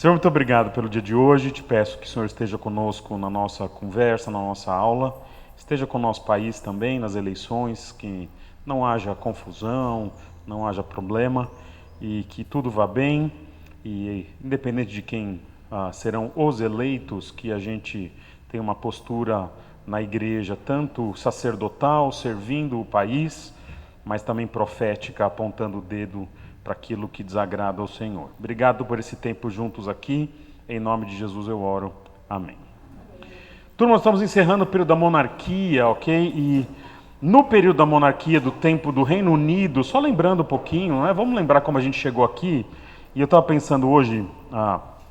Senhor, muito obrigado pelo dia de hoje. Te peço que o Senhor esteja conosco na nossa conversa, na nossa aula. Esteja com o nosso país também nas eleições, que não haja confusão, não haja problema e que tudo vá bem. E independente de quem serão os eleitos, que a gente tenha uma postura na igreja, tanto sacerdotal, servindo o país, mas também profética, apontando o dedo para aquilo que desagrada ao Senhor. Obrigado por esse tempo juntos aqui. Em nome de Jesus eu oro. Amém. Turma, nós estamos encerrando o período da monarquia, ok? E no período da monarquia, do tempo do Reino Unido, só lembrando um pouquinho, né? Vamos lembrar como a gente chegou aqui. E eu estava pensando hoje,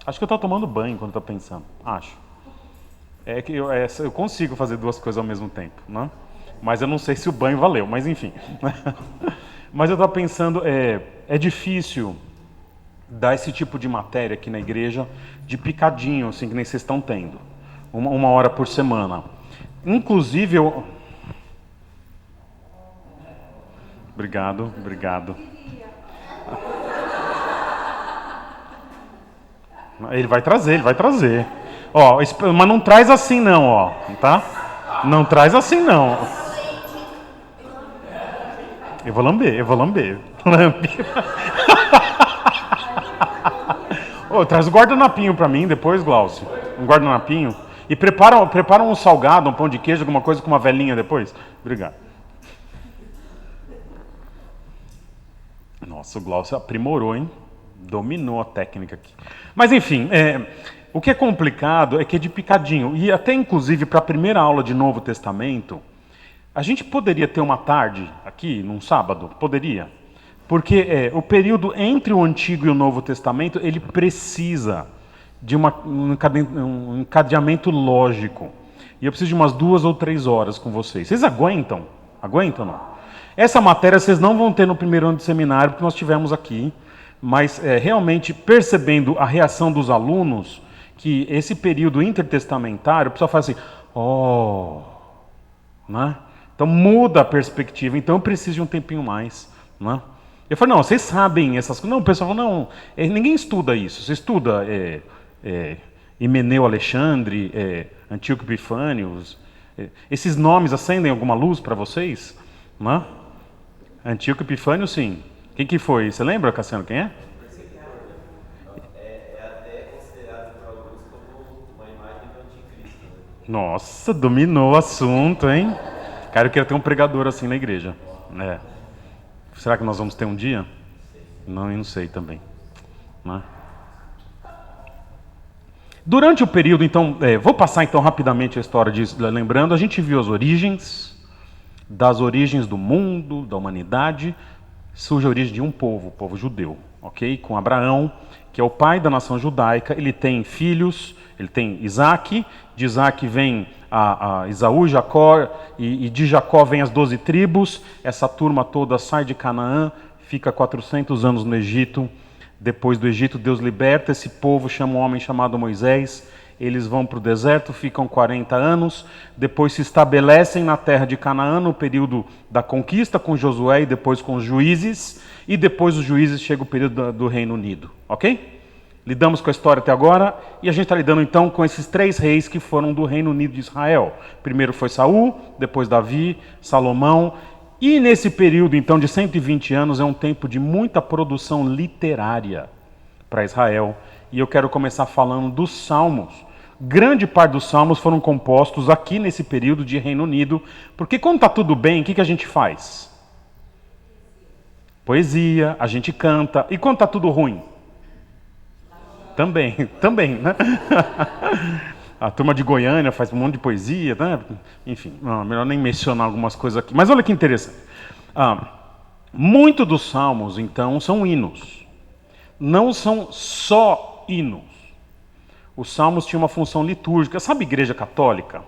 acho que eu estava tomando banho quando eu estava pensando, acho. É que eu consigo fazer duas coisas ao mesmo tempo, né? Mas eu não sei se o banho valeu, mas enfim. Mas eu estava pensando, é difícil dar esse tipo de matéria aqui na igreja de picadinho, assim, que nem vocês estão tendo. Uma hora por semana. Inclusive, eu... Obrigado. Ele vai trazer. Ó, mas não traz assim não, ó, tá? Não traz assim não. Eu vou lamber. Oh, traz o guardanapinho pra mim depois, Glaucio. Um guardanapinho. E prepara um salgado, um pão de queijo, alguma coisa com uma velhinha depois. Obrigado. Nossa, o Glaucio aprimorou, hein? Dominou a técnica aqui. Mas enfim, o que é complicado é que é de picadinho. E até inclusive para a primeira aula de Novo Testamento, a gente poderia ter uma tarde aqui, num sábado? Poderia. Porque o período entre o Antigo e o Novo Testamento, ele precisa de um encadeamento lógico. E eu preciso de umas 2 ou 3 horas com vocês. Vocês aguentam? Aguentam ou não? Essa matéria vocês não vão ter no primeiro ano de seminário, porque nós tivemos aqui. Mas realmente percebendo a reação dos alunos, que esse período intertestamentário, o pessoal fala assim, né? Então muda a perspectiva, então eu preciso de um tempinho mais, né? Eu falei, não, vocês sabem essas coisas. Não, o pessoal falou, não, ninguém estuda isso. Você estuda Himeneu Alexandre, Antíoco Epifânio, esses nomes acendem alguma luz para vocês? Né? Antíoco Epifânio, sim. Quem que foi? Você lembra, Cassiano, quem é? É até considerado por alguns como uma imagem do anticristo. Nossa, dominou o assunto, hein? Cara, eu queria ter um pregador assim na igreja. Será que nós vamos ter um dia? Não, eu não sei também. Né? Durante o período, então, vou passar então rapidamente a história disso, lembrando, a gente viu as origens, das origens do mundo, da humanidade, surge a origem de um povo, o povo judeu, ok? Com Abraão, que é o pai da nação judaica, ele tem filhos, ele tem Isaac, de Isaac vem a Esaú, Jacó, e de Jacó vem as 12 tribos, essa turma toda sai de Canaã, fica 400 anos no Egito, depois do Egito Deus liberta esse povo, chama um homem chamado Moisés, eles vão para o deserto, ficam 40 anos, depois se estabelecem na terra de Canaã no período da conquista com Josué e depois com os juízes, e depois os juízes chega o período do Reino Unido, ok? Lidamos com a história até agora, e a gente está lidando então com esses 3 reis que foram do Reino Unido de Israel. Primeiro foi Saul, depois Davi, Salomão, e nesse período então de 120 anos é um tempo de muita produção literária para Israel, e eu quero começar falando dos Salmos. Grande parte dos salmos foram compostos aqui nesse período de Reino Unido, porque quando está tudo bem, o que a gente faz? Poesia, a gente canta. E quando está tudo ruim? Também, né? A turma de Goiânia faz um monte de poesia, né? Enfim, melhor nem mencionar algumas coisas aqui. Mas olha que interessante. Muito dos salmos, então, são hinos. Não são só hinos. Os salmos tinham uma função litúrgica. Sabe a igreja católica?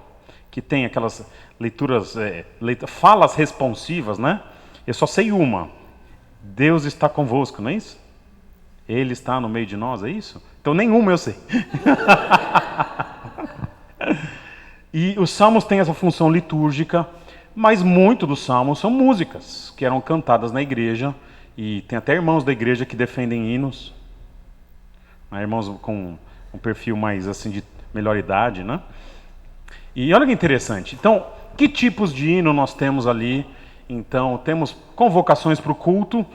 Que tem aquelas leituras, falas responsivas, né? Eu só sei uma. Deus está convosco, não é isso? Ele está no meio de nós, é isso? Então nenhuma eu sei. E os salmos têm essa função litúrgica, mas muito dos salmos são músicas que eram cantadas na igreja, e tem até irmãos da igreja que defendem hinos. né? Irmãos com um perfil mais assim de melhor idade, né? E olha que interessante. Então, que tipos de hino nós temos ali? Então, temos convocações para o culto,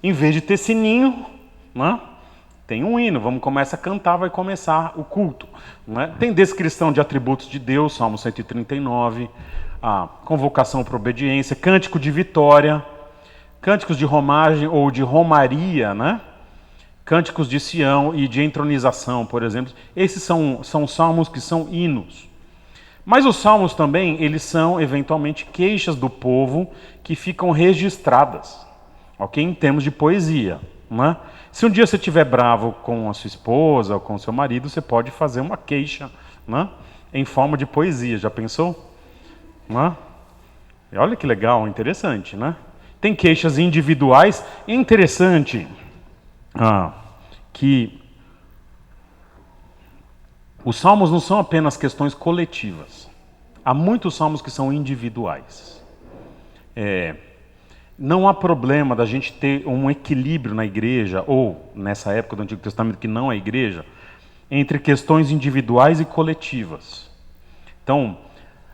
em vez de ter sininho, né? Tem um hino, vamos começar a cantar, vai começar o culto. Né? Tem descrição de atributos de Deus, Salmo 139, a convocação para obediência, cântico de vitória, cânticos de romagem ou de romaria, né? Cânticos de Sião e de entronização, por exemplo. Esses são salmos que são hinos. Mas os salmos também, eles são eventualmente queixas do povo que ficam registradas, ok? Em termos de poesia, né? Se um dia você estiver bravo com a sua esposa ou com o seu marido, você pode fazer uma queixa, né? Em forma de poesia, já pensou? Né? E olha que legal, interessante, né? Tem queixas individuais, é interessante que os salmos não são apenas questões coletivas. Há muitos salmos que são individuais. Não há problema da gente ter um equilíbrio na igreja, ou nessa época do Antigo Testamento que não é igreja, entre questões individuais e coletivas. Então,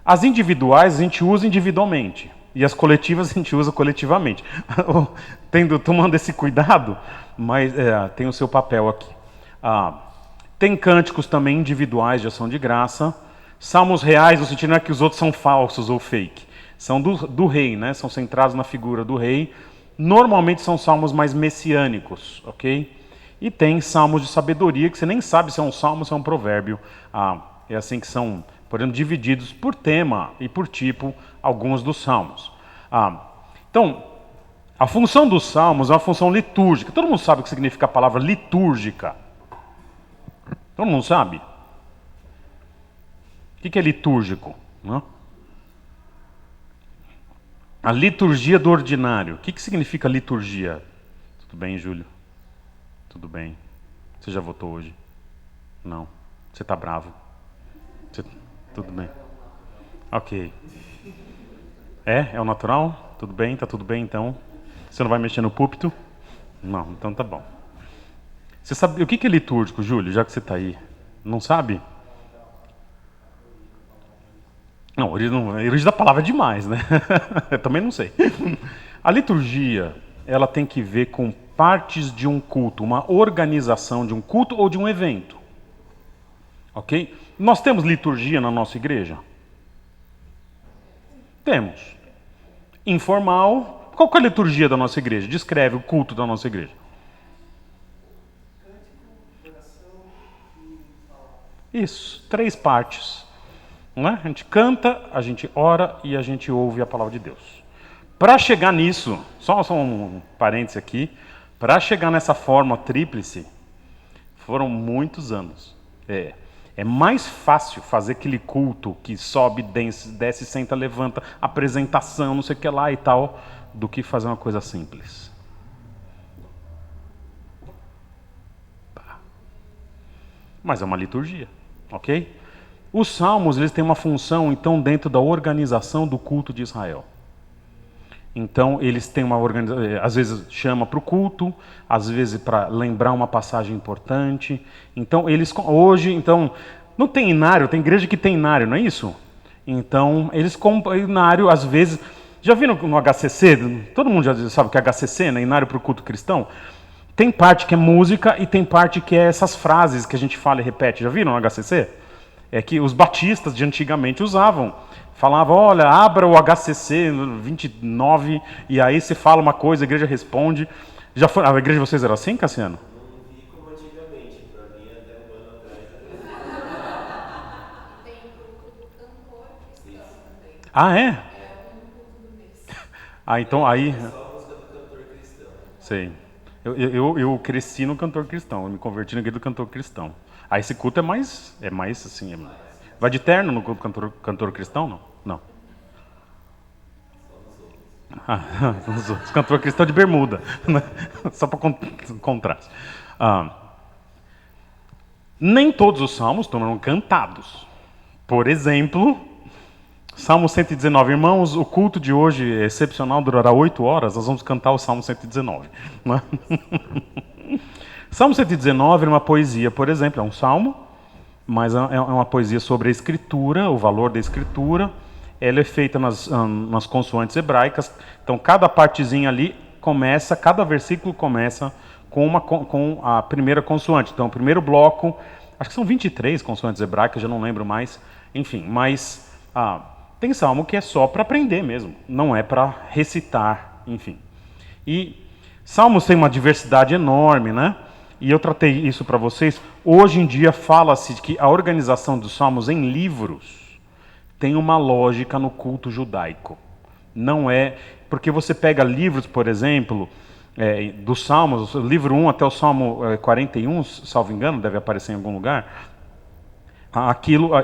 as individuais a gente usa individualmente, e as coletivas a gente usa coletivamente. Tomando esse cuidado, mas tem o seu papel aqui. Tem cânticos também individuais de ação de graça, salmos reais, no sentido não é que os outros são falsos ou fake. São do rei, né? São centrados na figura do rei. Normalmente são salmos mais messiânicos, ok? E tem salmos de sabedoria, que você nem sabe se é um salmo ou se é um provérbio. É assim que são, por exemplo, divididos por tema e por tipo alguns dos salmos. Então, a função dos salmos é uma função litúrgica. Todo mundo sabe o que significa a palavra litúrgica? Todo mundo sabe? O que é litúrgico? Não? A liturgia do ordinário. O que significa liturgia? Tudo bem, Júlio? Tudo bem. Você já votou hoje? Não. Você está bravo? Tudo bem. Ok. É o natural? Tudo bem? Tá tudo bem então? Você não vai mexer no púlpito? Não, então tá bom. Você sabe o que é litúrgico, Júlio, já que você está aí? Não sabe? Não, a origem da palavra é demais, né? Eu também não sei. A liturgia, ela tem que ver com partes de um culto, uma organização de um culto ou de um evento. Ok? Nós temos liturgia na nossa igreja? Temos. Informal. Qual que é a liturgia da nossa igreja? Descreve o culto da nossa igreja. Isso, 3 partes. Não é? A gente canta, a gente ora e a gente ouve a palavra de Deus. Para chegar nisso, só um parêntese aqui, para chegar nessa forma tríplice, foram muitos anos. É mais fácil fazer aquele culto que sobe, desce, senta, levanta, apresentação, não sei o que lá e tal, do que fazer uma coisa simples. Mas é uma liturgia, ok? Os salmos, eles têm uma função, então, dentro da organização do culto de Israel. Então, eles têm uma organização, às vezes chama para o culto, às vezes para lembrar uma passagem importante. Então, não tem inário, tem igreja que tem inário, não é isso? Então, eles compram inário, às vezes... Já viram no HCC? Todo mundo já sabe o que é HCC, né? Inário para o culto cristão? Tem parte que é música e tem parte que é essas frases que a gente fala e repete. Já viram no HCC? É que os batistas de antigamente usavam. Falavam, olha, abra o HCC 29 e aí você fala uma coisa, a igreja responde. A igreja de vocês era assim, Cassiano? Não vi como antigamente, para mim até um ano atrás. Tem o culto do cantor cristão também. Ah, é? É um culto do mês. Então aí... Só a música do cantor cristão. Sei. Eu cresci no cantor cristão, eu me converti na igreja do cantor cristão. Aí esse culto é mais assim... Vai de terno no culto cantor cristão, não? Não. Os outros. Cantor cristão de bermuda. Só para contraste. Nem todos os salmos estão cantados. Por exemplo, Salmo 119. Irmãos, o culto de hoje é excepcional, durará 8 horas. Nós vamos cantar o Salmo 119. Salmo 119 é uma poesia, por exemplo, é um salmo, mas é uma poesia sobre a escritura, o valor da escritura. Ela é feita nas consoantes hebraicas, então cada partezinha ali começa, cada versículo começa com a primeira consoante. Então o primeiro bloco, acho que são 23 consoantes hebraicas, já não lembro mais, enfim, mas tem salmo que é só para aprender mesmo, não é para recitar, enfim. E salmos têm uma diversidade enorme, né? E eu tratei isso para vocês. Hoje em dia fala-se que a organização dos salmos em livros tem uma lógica no culto judaico. Não é... Porque você pega livros, por exemplo, dos Salmos, livro 1 até o Salmo 41, salvo engano, deve aparecer em algum lugar.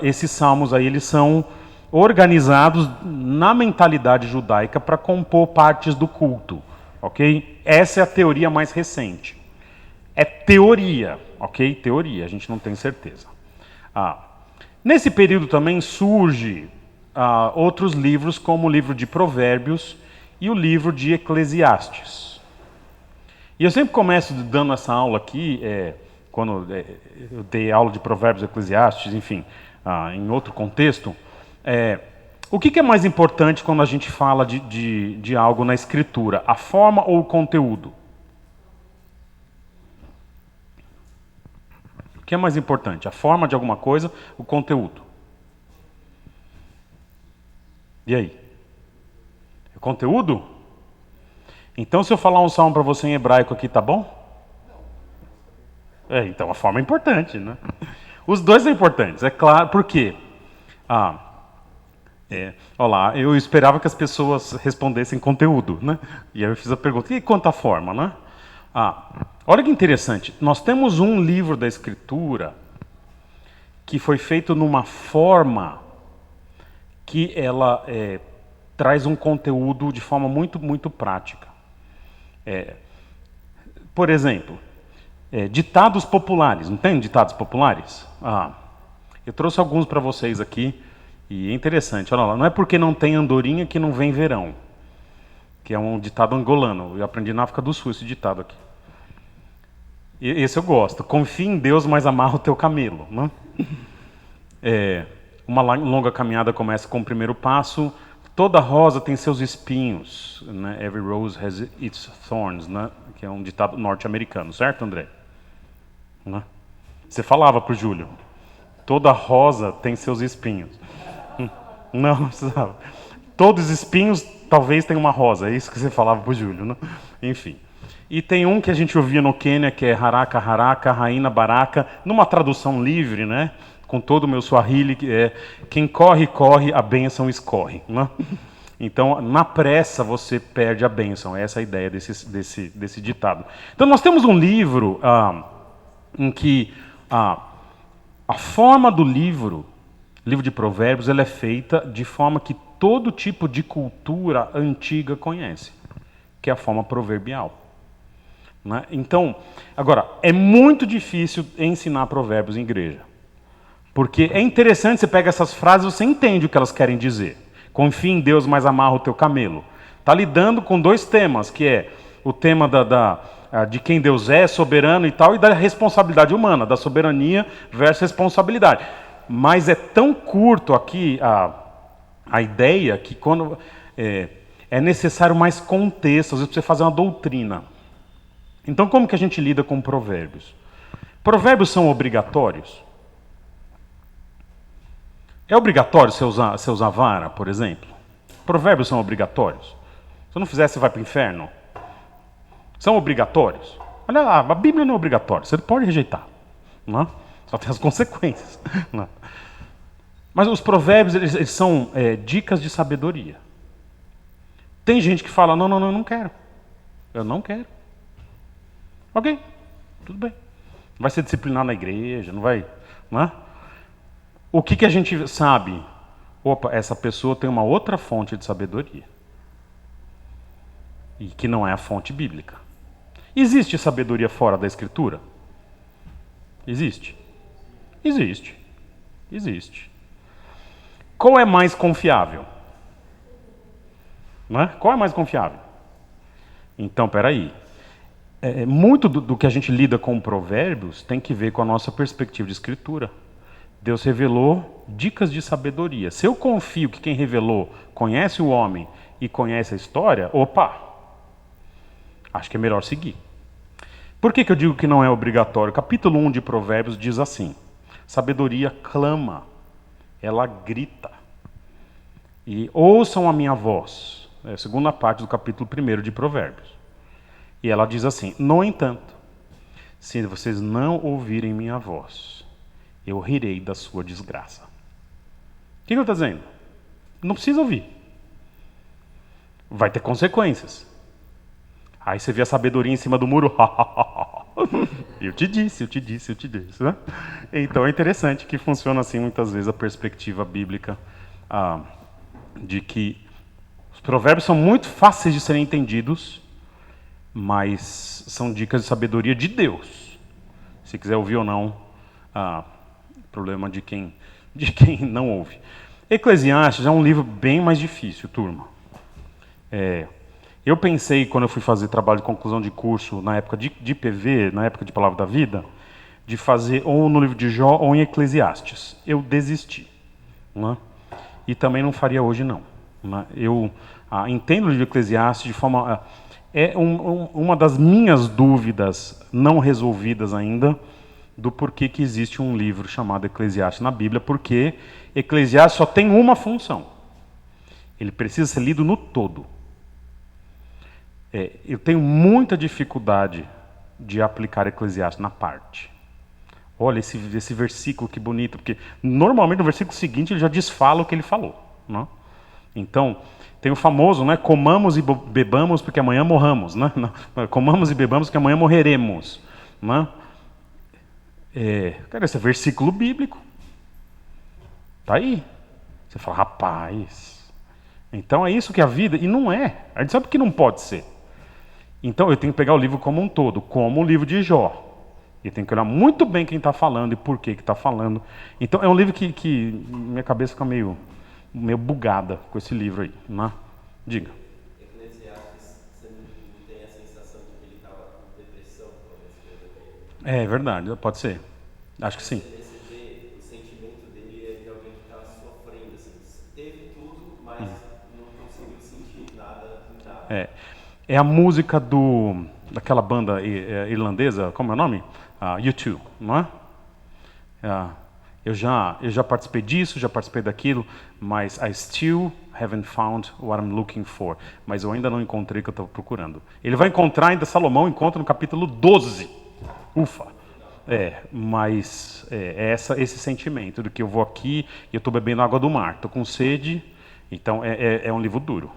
Esses salmos aí, eles são organizados na mentalidade judaica para compor partes do culto. Ok? Essa é a teoria mais recente. É teoria, ok? Teoria, a gente não tem certeza. Nesse período também surge outros livros, como o livro de Provérbios e o livro de Eclesiastes. E eu sempre começo dando essa aula aqui, quando eu dei aula de Provérbios e Eclesiastes, enfim, em outro contexto. O que é mais importante quando a gente fala de algo na escritura? A forma ou o conteúdo? O que é mais importante? A forma de alguma coisa, o conteúdo? E aí? O conteúdo? Então, se eu falar um salmo para você em hebraico aqui, tá bom? Então a forma é importante, né? Os dois são importantes, é claro. Por quê? Olha lá, eu esperava que as pessoas respondessem conteúdo, né? E aí eu fiz a pergunta, e quanto à forma, né? Olha que interessante, nós temos um livro da Escritura que foi feito numa forma que ela traz um conteúdo de forma muito, muito prática. Por exemplo, ditados populares, não tem ditados populares? Eu trouxe alguns para vocês aqui, e é interessante, olha lá, não é porque não tem andorinha que não vem verão, que é um ditado angolano, eu aprendi na África do Sul esse ditado aqui. Esse eu gosto. Confia em Deus, mas amarra o teu camelo. Né? Uma longa caminhada começa com o primeiro passo. Toda rosa tem seus espinhos. Né? Every rose has its thorns. Né? Que é um ditado norte-americano, certo, André? Né? Você falava para o Júlio. Toda rosa tem seus espinhos. Não precisava. Todos os espinhos talvez tenham uma rosa. É isso que você falava para o Júlio. Né? Enfim. E tem um que a gente ouvia no Quênia, que é Haraka, Haraka, Raina, Baraka, numa tradução livre, né? Com todo o meu Swahili, que é quem corre, corre, a bênção escorre. Né? Então, na pressa, você perde a bênção. Essa é a ideia desse ditado. Então, nós temos um livro em que a forma do livro de Provérbios, ela é feita de forma que todo tipo de cultura antiga conhece, que é a forma proverbial. Né? Então, agora, é muito difícil ensinar provérbios em igreja. Porque é interessante, você pega essas frases, você entende o que elas querem dizer. Confia em Deus, mas amarra o teu camelo. Está lidando com dois temas, que é o tema de quem Deus é, soberano e tal, e da responsabilidade humana, da soberania versus responsabilidade. Mas é tão curto aqui a ideia que quando é necessário mais contexto, às vezes para você fazer uma doutrina. Então, como que a gente lida com provérbios? Provérbios são obrigatórios? É obrigatório você usar vara, por exemplo? Provérbios são obrigatórios? Se eu não fizer, você vai para o inferno? São obrigatórios? Olha lá, a Bíblia não é obrigatória, você pode rejeitar. Não é? Só tem as consequências. Não é? Mas os provérbios, eles são dicas de sabedoria. Tem gente que fala, não, eu não quero. Eu não quero. Ok, tudo bem. Vai ser disciplinado na igreja, não vai... Não é? O que a gente sabe? Opa, essa pessoa tem uma outra fonte de sabedoria. E que não é a fonte bíblica. Existe sabedoria fora da Escritura? Existe? Existe. Existe. Qual é mais confiável? Não é? Qual é mais confiável? Então, peraí. Muito do que a gente lida com Provérbios tem que ver com a nossa perspectiva de escritura. Deus revelou dicas de sabedoria. Se eu confio que quem revelou conhece o homem e conhece a história, opa, acho que é melhor seguir. Por que eu digo que não é obrigatório? Capítulo 1 de Provérbios diz assim: sabedoria clama, ela grita. E ouçam a minha voz. É a segunda parte do capítulo 1 de Provérbios. E ela diz assim: no entanto, se vocês não ouvirem minha voz, eu rirei da sua desgraça. O que ele está dizendo? Não precisa ouvir. Vai ter consequências. Aí você vê a sabedoria em cima do muro. Eu te disse. Né? Então é interessante que funciona assim muitas vezes a perspectiva bíblica de que os provérbios são muito fáceis de serem entendidos, mas são dicas de sabedoria de Deus. Se quiser ouvir ou não, problema de quem não ouve. Eclesiastes é um livro bem mais difícil, turma. Eu pensei, quando eu fui fazer trabalho de conclusão de curso, na época de PV, na época de Palavra da Vida, de fazer ou no livro de Jó ou em Eclesiastes. Eu desisti. Né? E também não faria hoje, não. Né? Eu entendo o livro de Eclesiastes de forma... uma das minhas dúvidas não resolvidas ainda do porquê que existe um livro chamado Eclesiastes na Bíblia, porque Eclesiastes só tem uma função. Ele precisa ser lido no todo. Eu tenho muita dificuldade de aplicar Eclesiastes na parte. Olha esse versículo que bonito, porque normalmente no versículo seguinte ele já desfala o que ele falou. Né? Então, tem o famoso, né? Comamos e bebamos porque amanhã morramos. Né? Comamos e bebamos porque amanhã morreremos. Né? Cara, esse é versículo bíblico. Tá aí. Você fala, rapaz. Então é isso que é a vida? E não é. A gente sabe que não pode ser. Então eu tenho que pegar o livro como um todo, como o livro de Jó. E tem que olhar muito bem quem está falando e por que está falando. Então é um livro que minha cabeça fica meio bugada com esse livro aí. Né? Diga. Eclesiastes, você não tem a sensação de que ele estava com depressão quando ele escreveu ele? É verdade, pode ser. Acho que sim. Você vê o sentimento dele é de alguém que estava sofrendo, assim, teve tudo, mas não conseguiu sentir nada em nada. É a música daquela banda irlandesa, como é o nome? U2, não é? Eu já participei disso, já participei daquilo, mas I still haven't found what I'm looking for. Mas eu ainda não encontrei o que eu estava procurando. Ele vai encontrar ainda, Salomão encontra no capítulo 12. Ufa! Mas esse sentimento de que eu vou aqui e eu estou bebendo água do mar, estou com sede, então é um livro duro.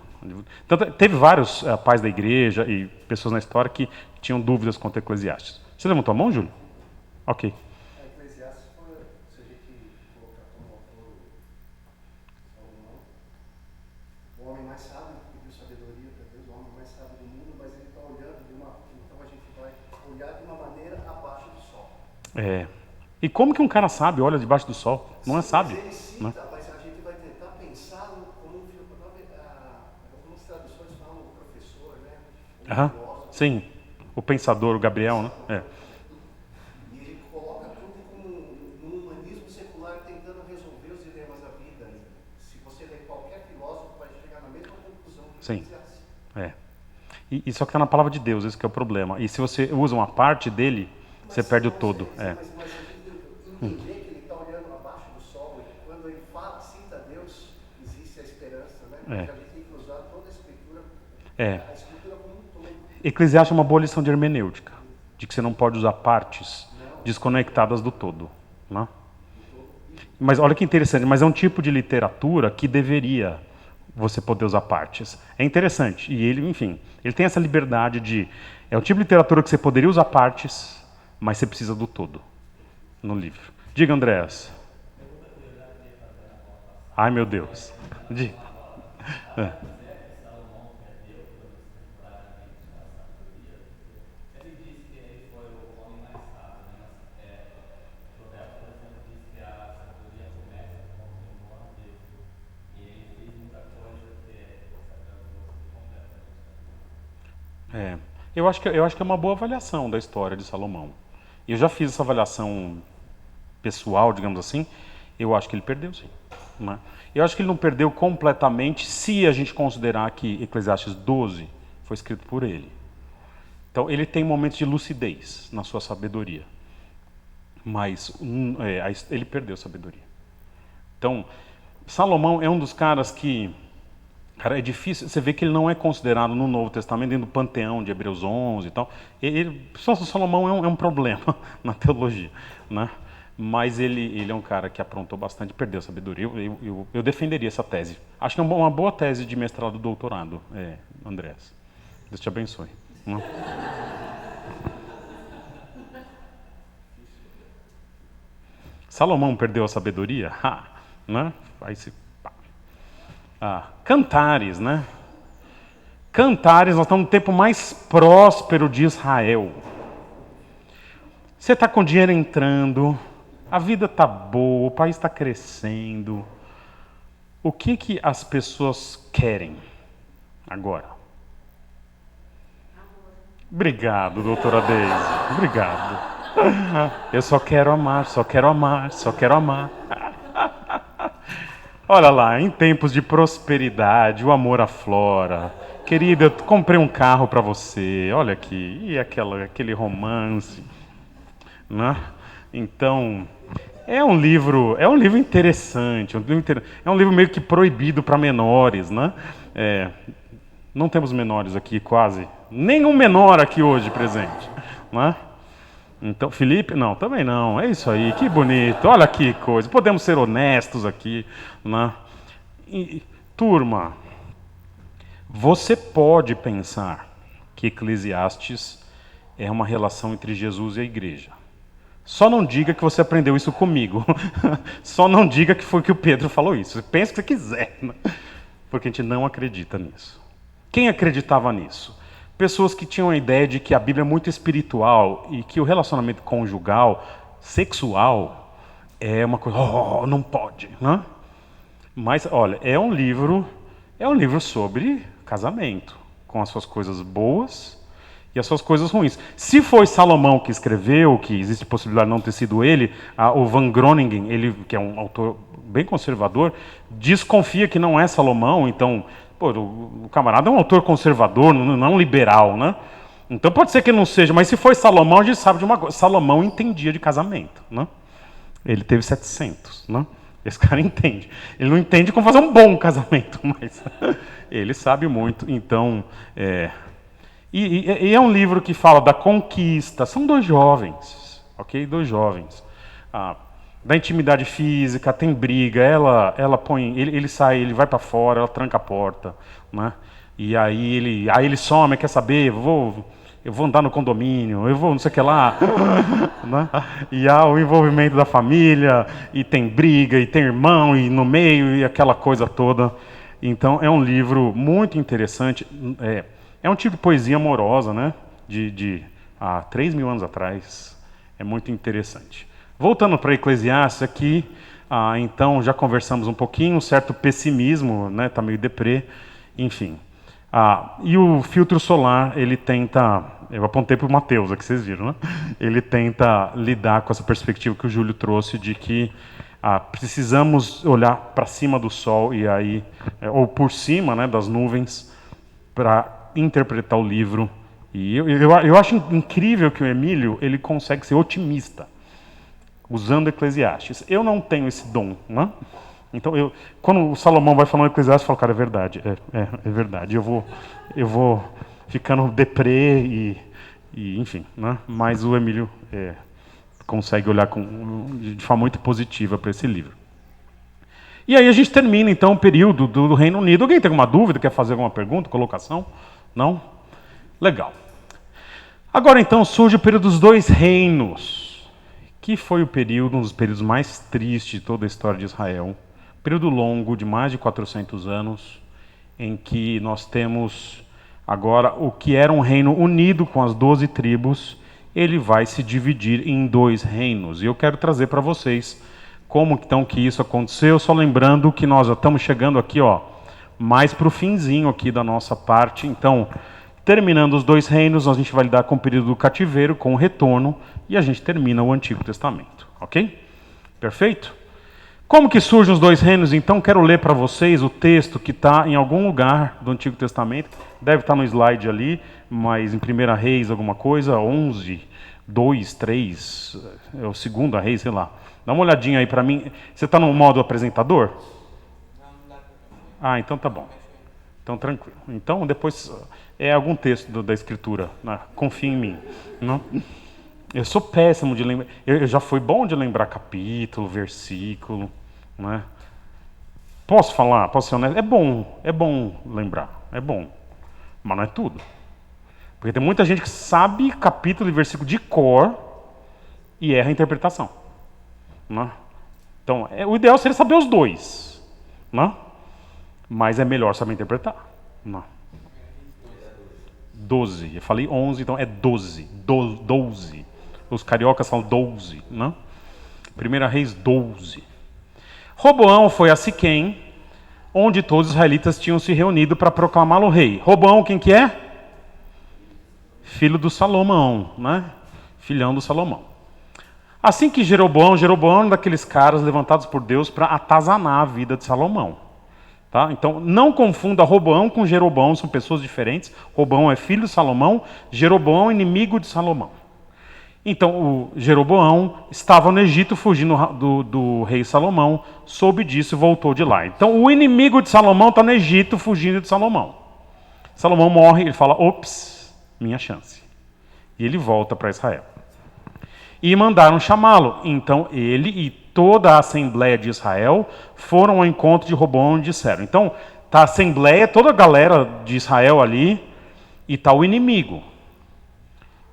Tanto, teve vários pais da igreja e pessoas na história que tinham dúvidas quanto a Eclesiastes. Você levantou a mão, Júlio? Ok. A Eclesiastes foi, se a gente colocar como autor Salomão, o homem mais sábio que pediu sabedoria para Deus, o homem mais sábio do mundo, mas ele está olhando então a gente vai olhar de uma maneira abaixo do sol. E como que um cara sábio olha debaixo do sol? Não é sábio. Mas ele cita, Né? mas a gente vai tentar pensar como um filho. Algumas traduções falam o professor, né? Filósofo. Sim, o pensador, o Gabriel, né? E ele coloca tudo como num humanismo secular tentando resolver os dilemas da vida. Se você ler qualquer filósofo, vai chegar na mesma conclusão que Sim. Eclesiastes. E só que está na palavra de Deus, esse que é o problema. E se você usa uma parte dele, você perde o todo. Mas a gente entender que ele está olhando abaixo do sol e quando ele fala, cita Deus, existe a esperança, né? Porque a gente tem que usar toda a escritura, a escritura como um todo. Eclesiastes é uma boa lição de hermenêutica, de que você não pode usar partes desconectadas do todo. Né? Mas olha que interessante, mas é um tipo de literatura que deveria você poder usar partes. É interessante, e ele, enfim, ele tem essa liberdade de... É o tipo de literatura que você poderia usar partes, mas você precisa do todo no livro. Diga, Andréas. Ai, meu Deus. Diga. Eu acho que é uma boa avaliação da história de Salomão. Eu já fiz essa avaliação pessoal, digamos assim. Eu acho que ele perdeu, sim. Né? Eu acho que ele não perdeu completamente se a gente considerar que Eclesiastes 12 foi escrito por ele. Então, ele tem momentos de lucidez na sua sabedoria. Mas ele perdeu sabedoria. Então, Salomão é um dos caras que... Cara, é difícil... Você vê que ele não é considerado no Novo Testamento, dentro do panteão de Hebreus 11 e tal. Salomão é um problema na teologia, né? Mas ele é um cara que aprontou bastante e perdeu sabedoria. Eu defenderia essa tese. Acho que é uma boa tese de mestrado e doutorado, Andrés. Deus te abençoe. Né? Salomão perdeu a sabedoria? Né? Cantares, né? Cantares, nós estamos no tempo mais próspero de Israel. Você está com dinheiro entrando, a vida está boa, o país está crescendo. O que as pessoas querem agora? Obrigado, doutora Deise. Obrigado. Eu só quero amar, só quero amar, só quero amar. Olha lá, em tempos de prosperidade, o amor aflora. Querida, eu comprei um carro para você, olha aqui. E aquele romance, né? Então, é um livro interessante. É um livro meio que proibido para menores, né? Não temos menores aqui, quase. Nenhum menor aqui hoje presente, né? Então, Felipe, não, também não. É isso aí, que bonito. Olha que coisa. Podemos ser honestos aqui, né? Turma, você pode pensar que Eclesiastes é uma relação entre Jesus e a igreja. Só não diga que você aprendeu isso comigo. Só não diga que foi que o Pedro falou isso. Você pensa o que você quiser, né? Porque a gente não acredita nisso. Quem acreditava nisso? Pessoas que tinham a ideia de que a Bíblia é muito espiritual e que o relacionamento conjugal, sexual, é uma coisa, não pode, né? Mas, olha, é um livro sobre casamento, com as suas coisas boas e as suas coisas ruins. Se foi Salomão que escreveu, que existe possibilidade de não ter sido ele, o Van Groningen, ele, que é um autor bem conservador, desconfia que não é Salomão, então... Pô, o camarada é um autor conservador, não é um liberal, né? Então pode ser que não seja, mas se foi Salomão, a gente sabe de uma coisa. Salomão entendia de casamento, né? Ele teve 700, né? Esse cara entende. Ele não entende como fazer um bom casamento, mas ele sabe muito. Então, E é um livro que fala da conquista. São dois jovens, ok? Dois jovens. Da intimidade física, tem briga, ela põe, ele sai, ele vai para fora, ela tranca a porta, né? E aí ele some, quer saber, eu vou andar no condomínio, eu vou não sei o que lá, né? E há o envolvimento da família, e tem briga, e tem irmão, e no meio, e aquela coisa toda. Então é um livro muito interessante, é um tipo de poesia amorosa, né? De 3.000 anos atrás, é muito interessante. Voltando para Eclesiastes aqui, então já conversamos um pouquinho, um certo pessimismo, né, tá meio deprê, enfim. E o filtro solar, ele tenta, eu apontei para o Mateus, aqui vocês viram, né? Ele tenta lidar com essa perspectiva que o Júlio trouxe de que precisamos olhar para cima do sol e aí, ou por cima, né, das nuvens, para interpretar o livro. E eu acho incrível que o Emílio ele consegue ser otimista usando Eclesiastes. Eu não tenho esse dom, né? Então, quando o Salomão vai falando Eclesiastes, eu falo, cara, é verdade, é verdade. Eu vou ficando deprê e enfim, né? Mas o Emílio consegue olhar de forma muito positiva para esse livro. E aí a gente termina, então, o período do Reino Unido. Alguém tem alguma dúvida? Quer fazer alguma pergunta, colocação? Não? Legal. Agora, então, surge o período dos dois reinos, que foi um dos períodos mais tristes de toda a história de Israel. Período longo, de mais de 400 anos, em que nós temos agora o que era um reino unido com as 12 tribos, ele vai se dividir em dois reinos. E eu quero trazer para vocês como então que isso aconteceu, só lembrando que nós já estamos chegando aqui, mais para o finzinho aqui da nossa parte. Então, Terminando os 2 reinos, a gente vai lidar com o período do cativeiro, com o retorno, e a gente termina o Antigo Testamento, ok? Perfeito? Como que surgem os 2 reinos? Então, quero ler para vocês o texto que está em algum lugar do Antigo Testamento, deve estar no slide ali, mas em 1 Reis alguma coisa, 11, 2, 3, é o 2 Reis, sei lá. Dá uma olhadinha aí para mim. Você está no modo apresentador? Ah, então tá bom. Então, tranquilo. Então, depois é algum texto da Escritura. Né? Confia em mim. Não? Eu sou péssimo de lembrar. Eu já fui bom de lembrar capítulo, versículo. Né? Posso falar? Posso ser honesto? É bom lembrar. É bom. Mas não é tudo. Porque tem muita gente que sabe capítulo e versículo de cor e erra a interpretação. Né? Então, o ideal seria saber os 2. Né? Mas é melhor saber interpretar. Não. 12. Eu falei 11, então é 12. 12. Os cariocas falam 12. Né? 1 Reis 12. Roboão foi a Siquém, onde todos os israelitas tinham se reunido para proclamá-lo rei. Roboão, quem que é? Filho do Salomão, né? Filhão do Salomão. Assim que Jeroboão é um daqueles caras levantados por Deus para atazanar a vida de Salomão. Tá? Então, não confunda Roboão com Jeroboão, são pessoas diferentes. Roboão é filho de Salomão, Jeroboão é inimigo de Salomão. Então, o Jeroboão estava no Egito fugindo do rei Salomão, soube disso e voltou de lá. Então, o inimigo de Salomão está no Egito fugindo de Salomão. Salomão morre, ele fala, ops, minha chance. E ele volta para Israel. E mandaram chamá-lo. Então, ele e toda a Assembleia de Israel foram ao encontro de Roboão e disseram. Então, está a Assembleia, toda a galera de Israel ali, e está o inimigo.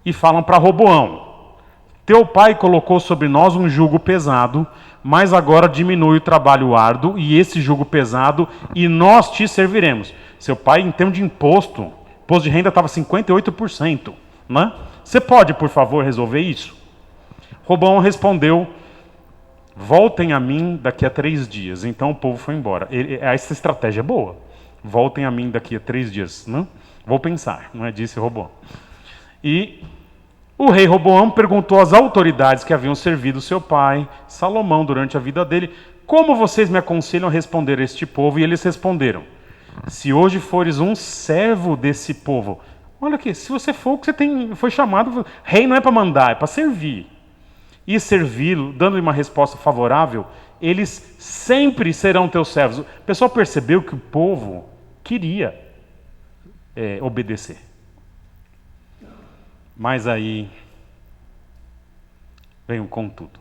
E falam para Roboão, teu pai colocou sobre nós um jugo pesado, mas agora diminui o trabalho árduo e esse jugo pesado, e nós te serviremos. Seu pai, em termos de imposto de renda estava 58%. Né? Você pode, por favor, resolver isso? Roboão respondeu, voltem a mim daqui a 3 dias. Então o povo foi embora. Essa estratégia é boa. Voltem a mim daqui a 3 dias. Não? Vou pensar, não é? Disse Roboão. E o rei Roboão perguntou às autoridades que haviam servido seu pai, Salomão, durante a vida dele, como vocês me aconselham a responder a este povo? E eles responderam, se hoje fores um servo desse povo, olha aqui, se você for o que você foi chamado, rei não é para mandar, é para servir. E servi-lo, dando-lhe uma resposta favorável, eles sempre serão teus servos. O pessoal percebeu que o povo queria obedecer. Mas aí veio com tudo.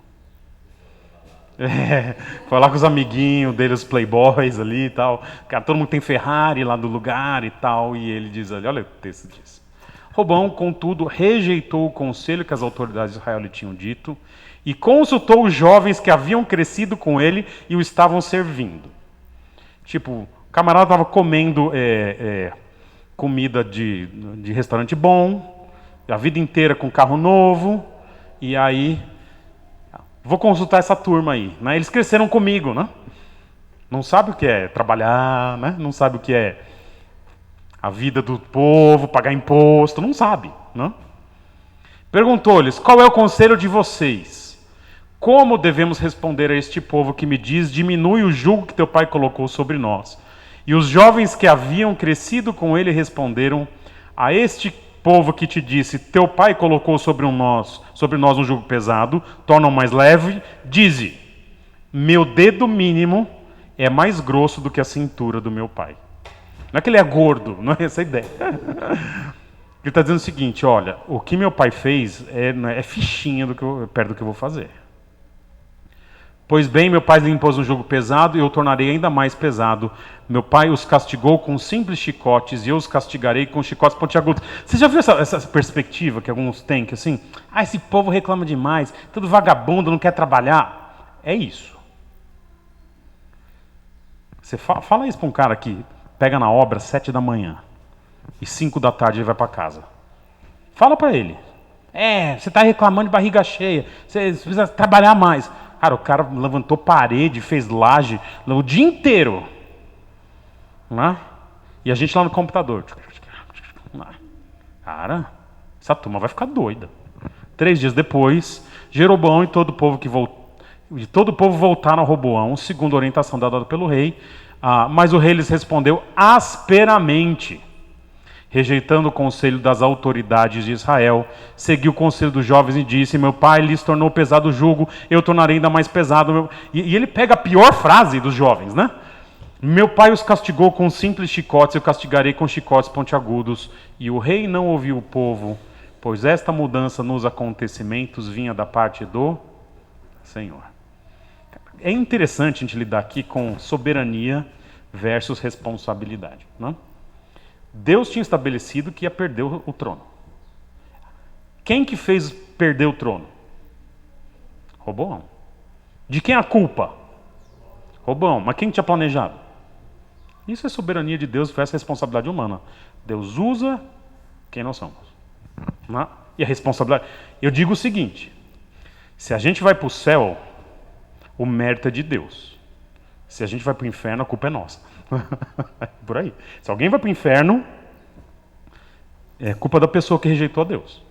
Foi lá com os amiguinhos dele, os playboys ali e tal. Cara, todo mundo tem Ferrari lá do lugar e tal. E ele diz ali, olha o texto diz. Roboão, contudo, rejeitou o conselho que as autoridades de Israel lhe tinham dito e consultou os jovens que haviam crescido com ele e o estavam servindo. Tipo, o camarada estava comendo comida de restaurante bom, a vida inteira com carro novo, e aí, vou consultar essa turma aí. Né? Eles cresceram comigo, né? Não sabe o que é trabalhar, né? Não sabe o que é a vida do povo, pagar imposto, não sabe. Né? Perguntou-lhes, qual é o conselho de vocês? Como devemos responder a este povo que me diz, diminui o jugo que teu pai colocou sobre nós? E os jovens que haviam crescido com ele responderam, a este povo que te disse, teu pai colocou sobre nós um jugo pesado, torna-o mais leve, dize, meu dedo mínimo é mais grosso do que a cintura do meu pai. Não é que ele é gordo, não é essa a ideia. Ele está dizendo o seguinte, olha, o que meu pai fez é fichinha perto do que eu vou fazer. Pois bem, meu pai lhe impôs um jugo pesado e eu o tornarei ainda mais pesado. Meu pai os castigou com simples chicotes e eu os castigarei com chicotes pontiagudos. Você já viu essa perspectiva que alguns têm? Que assim, esse povo reclama demais, tudo vagabundo, não quer trabalhar. É isso. Você fala isso para um cara que pega na obra 7 da manhã e 5 da tarde ele vai para casa. Fala para ele. Você está reclamando de barriga cheia, você precisa trabalhar mais. Cara, o cara levantou parede, fez laje o dia inteiro. Né? E a gente lá no computador. Cara, essa turma vai ficar doida. 3 dias depois, Jeroboão e todo o povo voltaram a Roboão, segundo a orientação dada pelo rei, mas o rei lhes respondeu asperamente. Rejeitando o conselho das autoridades de Israel, seguiu o conselho dos jovens e disse: meu pai lhes tornou pesado o jugo, eu tornarei ainda mais pesado. E ele pega a pior frase dos jovens, né? Meu pai os castigou com simples chicotes, eu castigarei com chicotes pontiagudos. E o rei não ouviu o povo, pois esta mudança nos acontecimentos vinha da parte do Senhor. É interessante a gente lidar aqui com soberania versus responsabilidade, não? Deus tinha estabelecido que ia perder o trono. Quem que fez perder o trono? Roboão. De quem é a culpa? Roboão. Mas quem tinha planejado? Isso é soberania de Deus versus responsabilidade humana. Deus usa quem nós somos. Não? E a responsabilidade... Eu digo o seguinte, se a gente vai para o céu, o mérito é de Deus. Se a gente vai para o inferno, a culpa é nossa. Por aí. Se alguém vai para o inferno, é culpa da pessoa que rejeitou a Deus.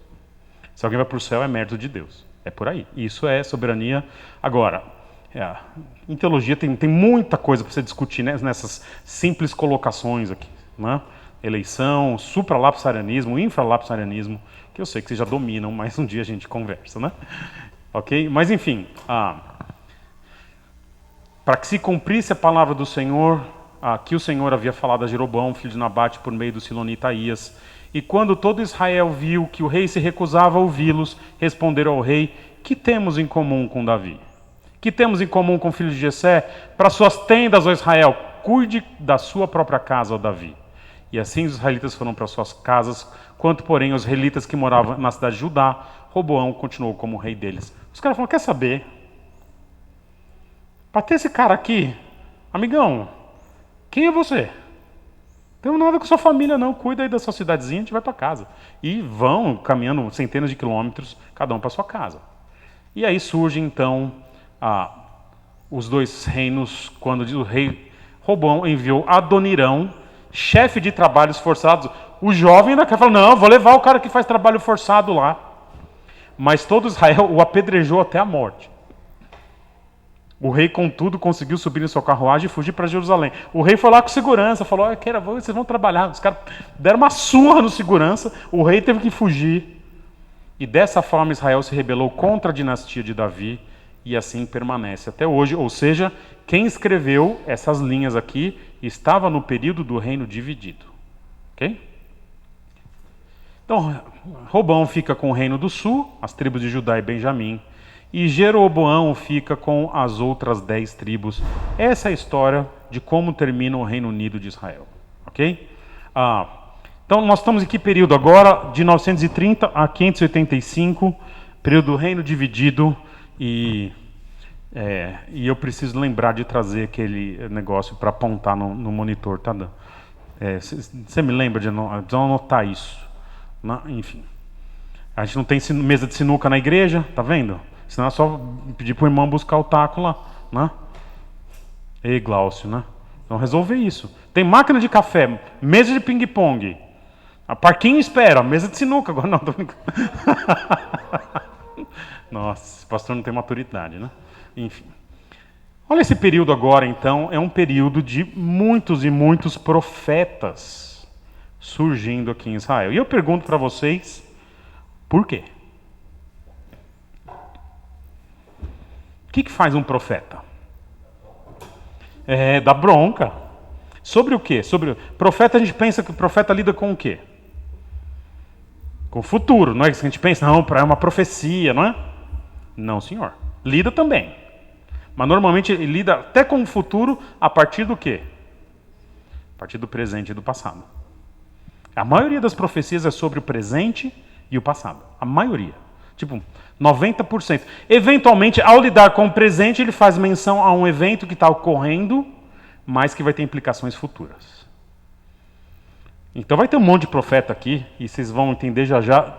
Se alguém vai para o céu, é mérito de Deus. É por aí. Isso é soberania. Agora, em teologia tem muita coisa para você discutir, né, nessas simples colocações aqui, né? Eleição, supralapsarianismo, infralapsarianismo, que eu sei que vocês já dominam, mas um dia a gente conversa, né? Ok? Mas enfim, para que se cumprisse a palavra do Senhor, que o Senhor havia falado a Jeroboão, filho de Nabate, por meio do silonita Aías. E quando todo Israel viu que o rei se recusava a ouvi-los, responderam ao rei: que temos em comum com Davi? Que temos em comum com o filho de Jessé? Para suas tendas, ó Israel, cuide da sua própria casa, ó Davi. E assim os israelitas foram para suas casas, quanto porém os israelitas que moravam na cidade de Judá, Roboão continuou como rei deles. Os caras falaram: quer saber? Para ter esse cara aqui, amigão, quem é você? Não tenho nada com sua família não, cuida aí da sua cidadezinha, a gente vai para casa. E vão caminhando centenas de quilômetros, cada um para sua casa. E aí surge então os dois reinos, quando o rei Roboão enviou Adonirão, chefe de trabalhos forçados. O jovem ainda quer falar: não, vou levar o cara que faz trabalho forçado lá. Mas todo Israel o apedrejou até a morte. O rei, contudo, conseguiu subir em sua carruagem e fugir para Jerusalém. O rei foi lá com segurança, falou: vocês vão trabalhar. Os caras deram uma surra no segurança, o rei teve que fugir. E dessa forma Israel se rebelou contra a dinastia de Davi e assim permanece até hoje. Ou seja, quem escreveu essas linhas aqui estava no período do reino dividido. Ok? Então, Roboão fica com o reino do sul, as tribos de Judá e Benjamim. E Jeroboão fica com as outras 10 tribos. Essa é a história de como termina o Reino Unido de Israel. Ok? Então nós estamos em que período agora? De 930 a 585, período do Reino dividido. E eu preciso lembrar de trazer aquele negócio para apontar no monitor. Tá? Você me lembra de anotar isso? Enfim. A gente não tem mesa de sinuca na igreja, tá vendo? Senão é só pedir para o irmão buscar o taco lá, né? Ei, Glaucio, né? Então resolver isso. Tem máquina de café, mesa de ping-pong. A parquinho espera, mesa de sinuca. Agora não, tô brincando. Nossa, esse pastor não tem maturidade, né? Enfim. Olha esse período agora, então. É um período de muitos e muitos profetas surgindo aqui em Israel. E eu pergunto para vocês, por quê? O que faz um profeta? Dá bronca. Sobre o quê? Profeta, a gente pensa que o profeta lida com o quê? Com o futuro, não é isso que a gente pensa? Não, é uma profecia, não é? Não, senhor. Lida também. Mas normalmente ele lida até com o futuro a partir do quê? A partir do presente e do passado. A maioria das profecias é sobre o presente e o passado. A maioria. Tipo, 90%. Eventualmente, ao lidar com o presente, ele faz menção a um evento que está ocorrendo, mas que vai ter implicações futuras. Então vai ter um monte de profeta aqui, e vocês vão entender já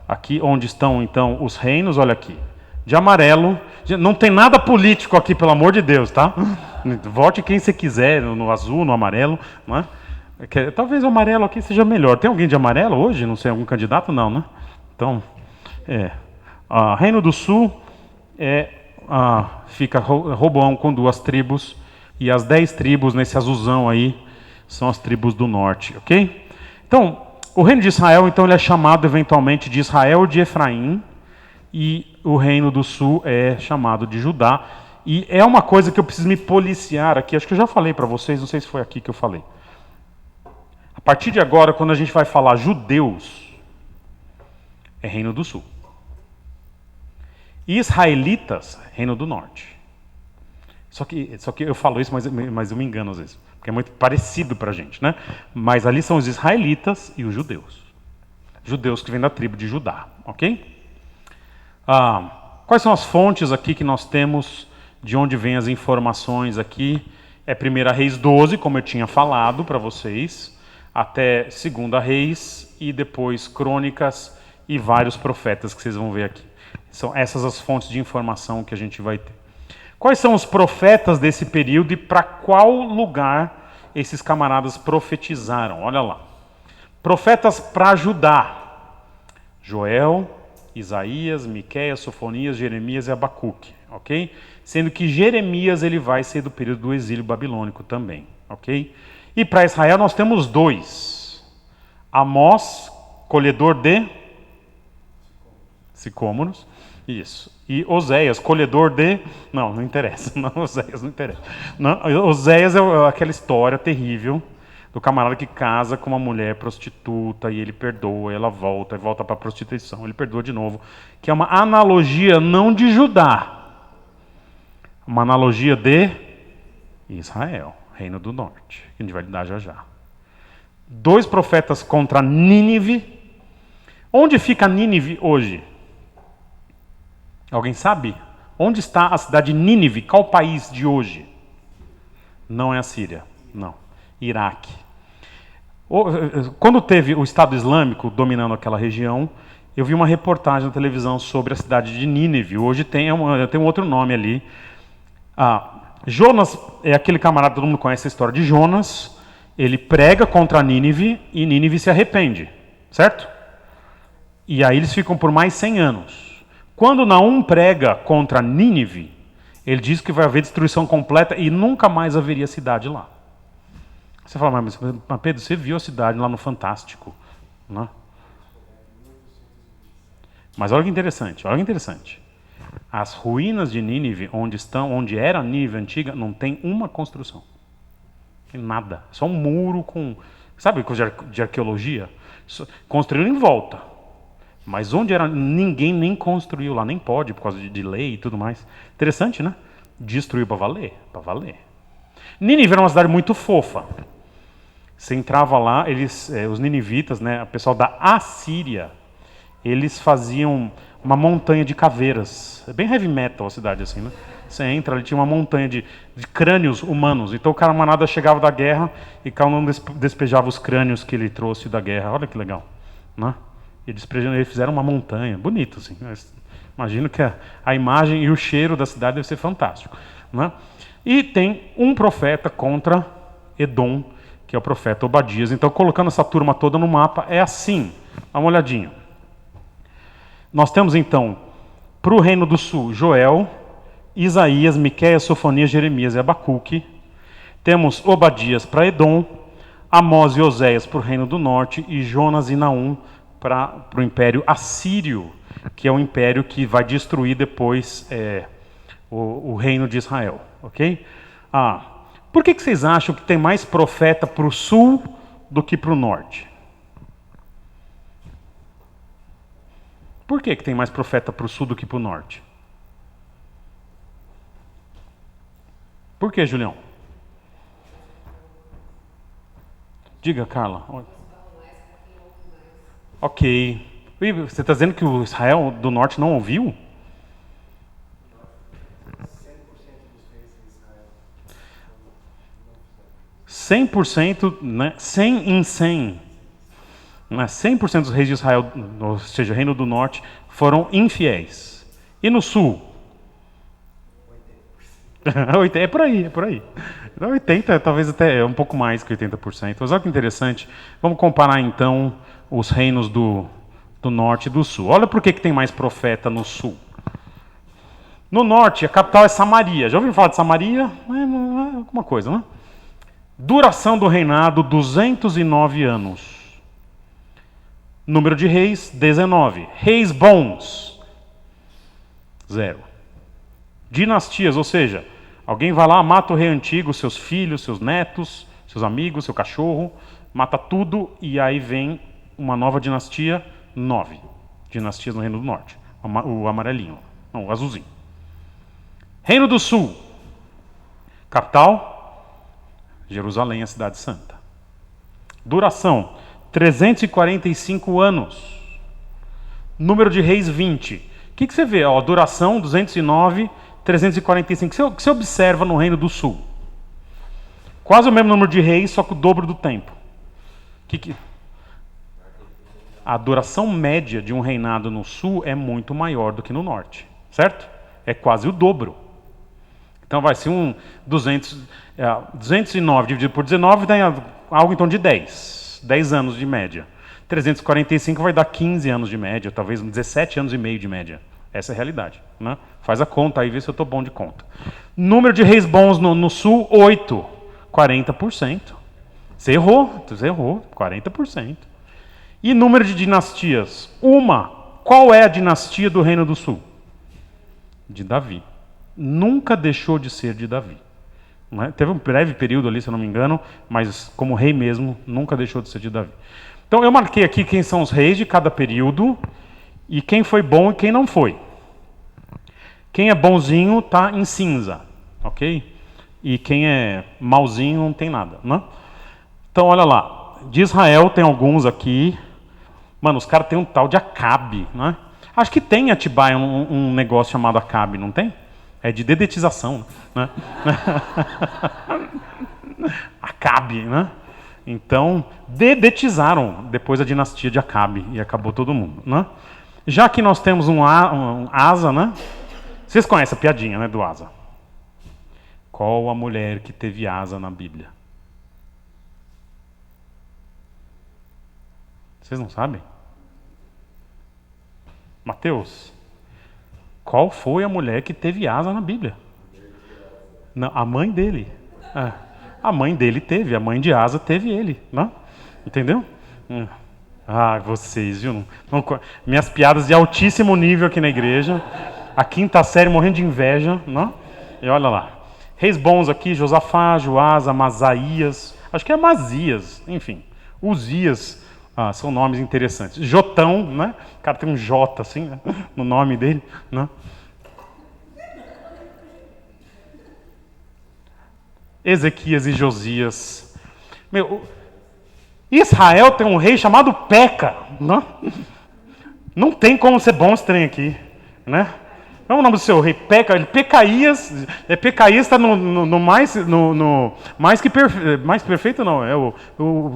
aqui onde estão então os reinos, olha aqui. De amarelo, não tem nada político aqui, pelo amor de Deus, tá? Vote quem você quiser, no azul, no amarelo, não é? Talvez o amarelo aqui seja melhor. Tem alguém de amarelo hoje? Não sei, algum candidato? Não, né? Então, Reino do Sul fica Roboão com 2 tribos, e as 10 tribos nesse azulzão aí são as tribos do norte, ok? Então, o reino de Israel, então, ele é chamado eventualmente de Israel de Efraim, e o reino do sul é chamado de Judá. E é uma coisa que eu preciso me policiar aqui, acho que eu já falei para vocês, não sei se foi aqui que eu falei. A partir de agora, quando a gente vai falar judeus, é reino do sul. Israelitas, reino do norte. Só que eu falo isso, mas eu me engano às vezes, porque é muito parecido para a gente, né? Mas ali são os israelitas e os judeus. Judeus que vêm da tribo de Judá, ok? Quais são as fontes aqui que nós temos, de onde vêm as informações aqui? É 1 Reis 12, como eu tinha falado para vocês, até 2 Reis, e depois Crônicas e vários profetas que vocês vão ver aqui. São essas as fontes de informação que a gente vai ter. Quais são os profetas desse período e para qual lugar esses camaradas profetizaram? Olha lá. Profetas para Judá: Joel, Isaías, Miqueias, Sofonias, Jeremias e Abacuque, ok? Sendo que Jeremias ele vai ser do período do exílio babilônico também, ok? E para Israel nós temos 2. Amós, colhedor de sicômoros, isso. E Oséias, colhedor de... Não interessa. Não, Oséias não interessa. Não, Oséias é aquela história terrível do camarada que casa com uma mulher prostituta e ele perdoa, ela volta e volta para a prostituição, ele perdoa de novo, que é uma analogia não de Judá, uma analogia de Israel, reino do norte, que a gente vai lidar já já. 2 profetas contra Nínive. Onde fica Nínive hoje? Alguém sabe? Onde está a cidade de Nínive? Qual país de hoje? Não é a Síria, não. Iraque. Quando teve o Estado Islâmico dominando aquela região, eu vi uma reportagem na televisão sobre a cidade de Nínive. Hoje tem um outro nome ali. Jonas é aquele camarada, todo mundo conhece a história de Jonas. Ele prega contra Nínive e Nínive se arrepende, certo? E aí eles ficam por mais 100 anos. Quando Naum prega contra Nínive, ele diz que vai haver destruição completa e nunca mais haveria cidade lá. Você fala, mas Pedro, você viu a cidade lá no Fantástico, né? Mas olha que interessante, As ruínas de Nínive, onde era a Nínive antiga, não tem uma construção. Não tem nada. Só um muro com... Sabe coisa de arqueologia? Construíram em volta. Mas onde era, ninguém nem construiu lá, nem pode, por causa de lei e tudo mais. Interessante, né? Destruiu para valer, para valer. Nínive era uma cidade muito fofa. Você entrava lá, os ninivitas, né, o pessoal da Assíria, eles faziam uma montanha de caveiras. É bem heavy metal a cidade assim, né? Você entra, ali tinha uma montanha de crânios humanos. Então o camarada chegava da guerra e cada um despejava os crânios que ele trouxe da guerra. Olha que legal, né? Eles fizeram uma montanha, bonito assim. Imagino que a imagem e o cheiro da cidade deve ser fantástico, né? E tem um profeta contra Edom, que é o profeta Obadias. Então, colocando essa turma toda no mapa, é assim. Dá uma olhadinha. Nós temos, então, para o reino do sul, Joel, Isaías, Miqueias, Sofonias, Jeremias e Abacuque. Temos Obadias para Edom, Amós e Oséias para o reino do norte, e Jonas e Naum para o império assírio, que é o império que vai destruir depois o reino de Israel. Ok? Por que vocês acham que tem mais profeta para o sul do que para o norte? Por que tem mais profeta para o sul do que para o norte? Por que, Julião? Diga, Carla. Ok. Você está dizendo que o Israel do norte não ouviu? 100%, né? 100 em 100. Né? 100% dos reis de Israel, ou seja, reino do norte, foram infiéis. E no sul? 80%. É por aí. Então, 80%, talvez até um pouco mais que 80%. Mas olha que interessante. Vamos comparar então os reinos do norte e do sul. Olha por que tem mais profeta no sul. No norte, a capital é Samaria. Já ouviram falar de Samaria? É alguma coisa, né? Duração do reinado, 209 anos. Número de reis, 19. Reis bons, 0. Dinastias, ou seja, alguém vai lá, mata o rei antigo, seus filhos, seus netos, seus amigos, seu cachorro, mata tudo e aí vem uma nova dinastia, 9. Dinastias no Reino do Norte. O amarelinho, não, o azulzinho. Reino do Sul. Capital, Jerusalém, a cidade santa. Duração, 345 anos. Número de reis, 20. O que você vê? Ó, duração, 209, 345. O que você observa no Reino do Sul? Quase o mesmo número de reis, só que o dobro do tempo. A duração média de um reinado no Sul é muito maior do que no Norte. Certo? É quase o dobro. Então vai ser 209 dividido por 19 dá algo em torno de 10. 10 anos de média. 345 vai dar 15 anos de média, talvez 17 anos e meio de média. Essa é a realidade. Né? Faz a conta aí, vê se eu estou bom de conta. Número de reis bons no sul, 8. 40%. Você errou, 40%. E número de dinastias? 1. Qual é a dinastia do Reino do Sul? De Davi. Nunca deixou de ser de Davi. Né? Teve um breve período ali, se eu não me engano, mas como rei mesmo, nunca deixou de ser de Davi. Então eu marquei aqui quem são os reis de cada período e quem foi bom e quem não foi. Quem é bonzinho está em cinza, ok? E quem é malzinho não tem nada, né? Então olha lá, de Israel tem alguns aqui. Mano, os caras têm um tal de Acabe, né? Acho que tem em Atibaia um negócio chamado Acabe, não tem? É de dedetização, né? Acabe, né? Então, dedetizaram depois a dinastia de Acabe e acabou todo mundo, né? Já que nós temos um Asa, né? Vocês conhecem a piadinha, né, do Asa? Qual a mulher que teve asa na Bíblia? Vocês não sabem? Mateus, qual foi a mulher que teve asa na Bíblia? Não, a mãe dele. É. A mãe dele teve, a mãe de Asa teve ele, né? Entendeu? Ah, vocês, viu? Minhas piadas de altíssimo nível aqui na igreja. A quinta série morrendo de inveja, né? E olha lá. Reis bons aqui, Josafá, Joás, Amazias, acho que é Amazias, enfim. Uzias, são nomes interessantes. Jotão, né? O cara tem um J assim, né? No nome dele, né? Ezequias e Josias. Israel tem um rei chamado Peca. Não tem como ser bom esse trem aqui. Né? Qual é o nome do seu rei? Peca. Pecaías. Pecaías está no mais que mais perfeito, não. É o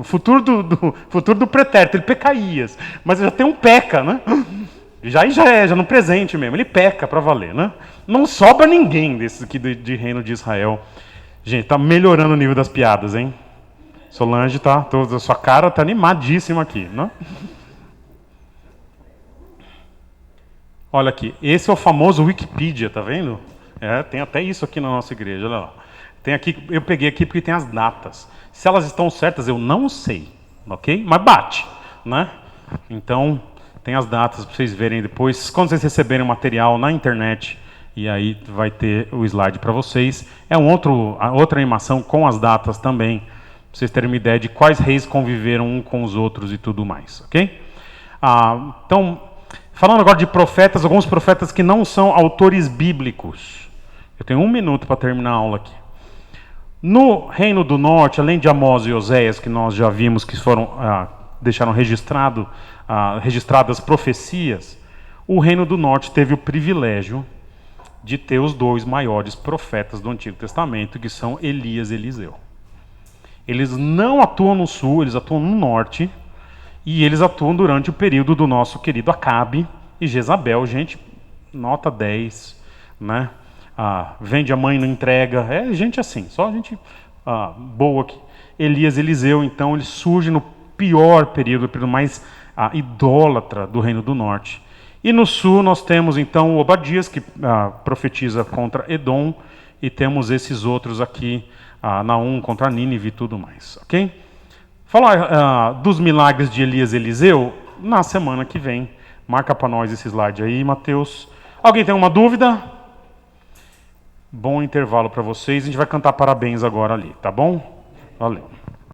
futuro do pretérito. Ele Pecaías. Mas já tem um Peca, né? Já no presente mesmo. Ele peca para valer, né? Não sobra ninguém desse aqui de reino de Israel. Gente, tá melhorando o nível das piadas, hein? Solange a sua cara tá animadíssima aqui, né? Olha aqui, esse é o famoso Wikipedia, tá vendo? Tem até isso aqui na nossa igreja, olha lá. Tem aqui, eu peguei aqui porque tem as datas. Se elas estão certas, eu não sei, ok? Mas bate, né? Então, tem as datas para vocês verem depois. Quando vocês receberem o material na internet, e aí vai ter o slide para vocês. É outra animação com as datas também, para vocês terem uma ideia de quais reis conviveram um com os outros e tudo mais, ok? Então, falando agora de profetas, alguns profetas que não são autores bíblicos. Eu tenho 1 minuto para terminar a aula aqui. No Reino do Norte, além de Amós e Oséias, que nós já vimos que deixaram registradas profecias, o Reino do Norte teve o privilégio de ter os 2 maiores profetas do Antigo Testamento, que são Elias e Eliseu. Eles não atuam no sul, eles atuam no norte, e eles atuam durante o período do nosso querido Acabe e Jezabel. Gente, nota 10, né? Vende a mãe, não entrega. É gente assim, só gente boa aqui. Elias e Eliseu, então, ele surge no pior período, o período mais idólatra do Reino do Norte. E no sul nós temos, então, o Obadias, que profetiza contra Edom, e temos esses outros aqui, Naum contra Nínive e tudo mais, ok? Falar dos milagres de Elias e Eliseu na semana que vem. Marca para nós esse slide aí, Mateus. Alguém tem uma dúvida? Bom intervalo para vocês. A gente vai cantar parabéns agora ali, tá bom? Valeu.